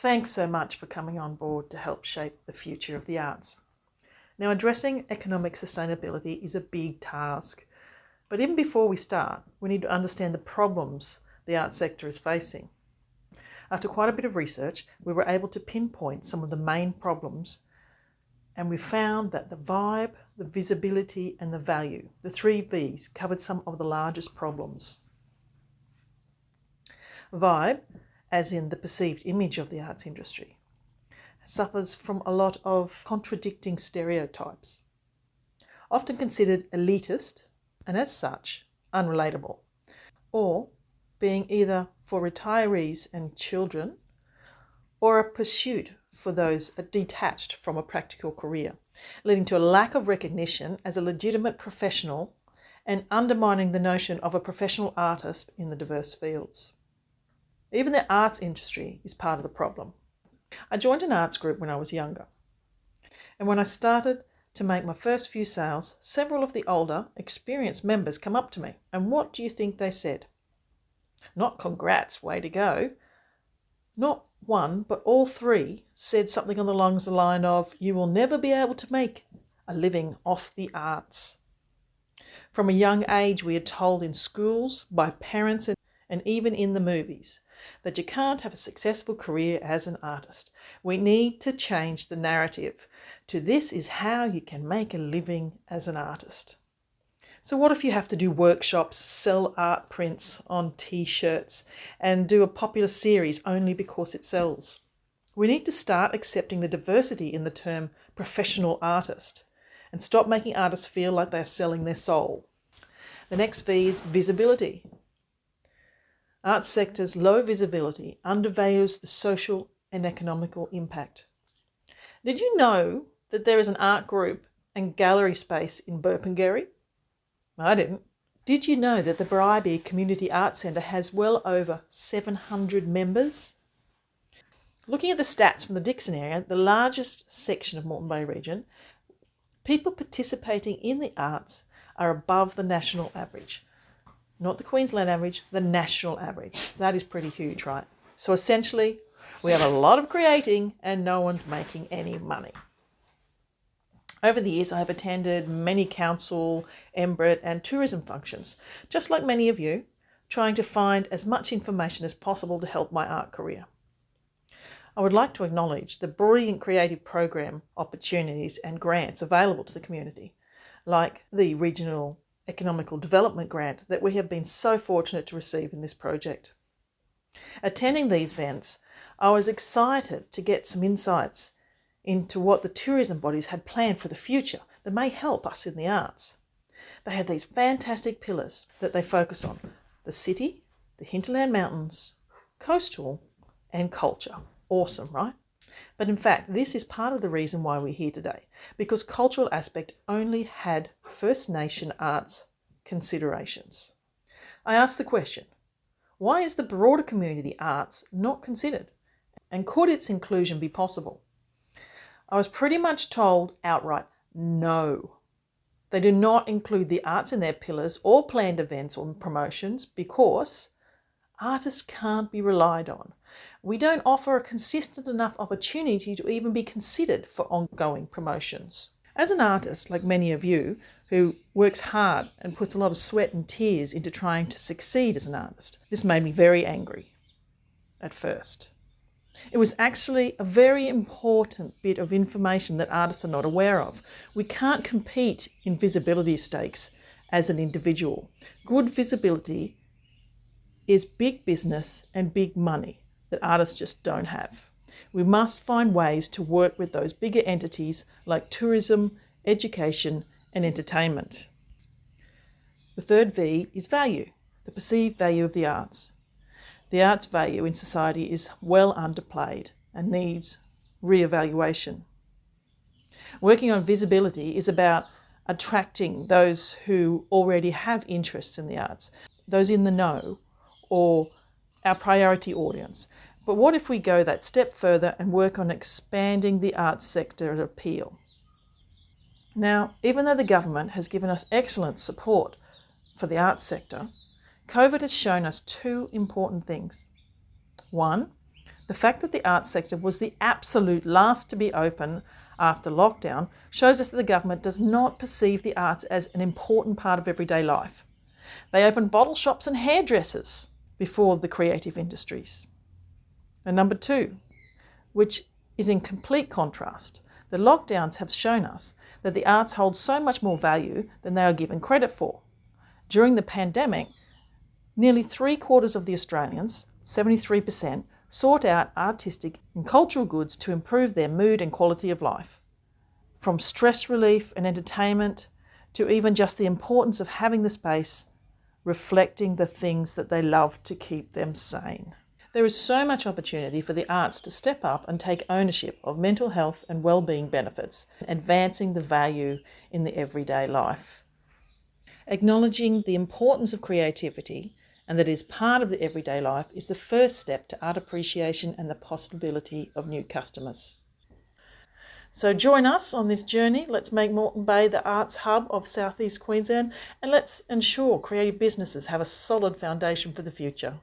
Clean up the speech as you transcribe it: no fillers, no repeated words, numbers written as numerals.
Thanks so much for coming on board to help shape the future of the arts. Now, addressing economic sustainability is a big task, but even before we start, we need to understand the problems the arts sector is facing. After quite a bit of research, we were able to pinpoint some of the main problems, and we found that the vibe, the visibility, and the value, the 3 V's, covered some of the largest problems. Vibe, as in the perceived image of the arts industry, suffers from a lot of contradicting stereotypes, often considered elitist and as such unrelatable, or being either for retirees and children or a pursuit for those detached from a practical career, leading to a lack of recognition as a legitimate professional and undermining the notion of a professional artist in the diverse fields. Even the arts industry is part of the problem. I joined an arts group when I was younger, and when I started to make my first few sales, several of the older, experienced members come up to me, and what do you think they said? Not congrats, way to go. Not one, but all 3 said something along the line of, you will never be able to make a living off the arts. From a young age, we are told in schools, by parents, and even in the movies, that you can't have a successful career as an artist. We need to change the narrative to this is how you can make a living as an artist. So what if you have to do workshops, sell art prints on t-shirts, and do a popular series only because it sells? We need to start accepting the diversity in the term professional artist and stop making artists feel like they're selling their soul. The next V is visibility. Arts sector's low visibility undervalues the social and economical impact. Did you know that there is an art group and gallery space in Burpengary? I didn't. Did you know that the Bribie Community Arts Centre has well over 700 members? Looking at the stats from the Dixon area, the largest section of Moreton Bay region, people participating in the arts are above the national average. Not the Queensland average, the national average. That is pretty huge, right? So essentially, we have a lot of creating and no one's making any money. Over the years, I have attended many council, MBRIT and tourism functions, just like many of you, trying to find as much information as possible to help my art career. I would like to acknowledge the brilliant creative program opportunities and grants available to the community, like the Regional Economical Development Grant that we have been so fortunate to receive in this project. Attending these events, I was excited to get some insights into what the tourism bodies had planned for the future that may help us in the arts. They have these fantastic pillars that they focus on: the city, the hinterland mountains, coastal, and culture. Awesome, right? But in fact, this is part of the reason why we're here today, because cultural aspect only had First Nation arts considerations. I asked the question, why is the broader community arts not considered? And could its inclusion be possible? I was pretty much told outright, no. They do not include the arts in their pillars or planned events or promotions because artists can't be relied on. We don't offer a consistent enough opportunity to even be considered for ongoing promotions. As an artist, like many of you, who works hard and puts a lot of sweat and tears into trying to succeed as an artist, this made me very angry at first. It was actually a very important bit of information that artists are not aware of. We can't compete in visibility stakes as an individual. Good visibility is big business and big money that artists just don't have. We must find ways to work with those bigger entities like tourism, education, and entertainment. The third V is value, the perceived value of the arts. The arts value in society is well underplayed and needs re-evaluation. Working on visibility is about attracting those who already have interests in the arts, those in the know, or our priority audience. But what if we go that step further and work on expanding the arts sector appeal? Now, even though the government has given us excellent support for the arts sector, COVID has shown us 2 important things. 1, The fact that the arts sector was the absolute last to be open after lockdown shows us that the government does not perceive the arts as an important part of everyday life. They opened bottle shops and hairdressers before the creative industries. And number two, which is in complete contrast, the lockdowns have shown us that the arts hold so much more value than they are given credit for. During the pandemic, nearly 3/4 of the Australians, 73%, sought out artistic and cultural goods to improve their mood and quality of life. From stress relief and entertainment to even just the importance of having the space reflecting the things that they love to keep them sane. There is so much opportunity for the arts to step up and take ownership of mental health and well-being benefits, advancing the value in the everyday life. Acknowledging the importance of creativity and that it is part of the everyday life is the first step to art appreciation and the possibility of new customers. So join us on this journey. Let's make Moreton Bay the arts hub of Southeast Queensland, and let's ensure creative businesses have a solid foundation for the future.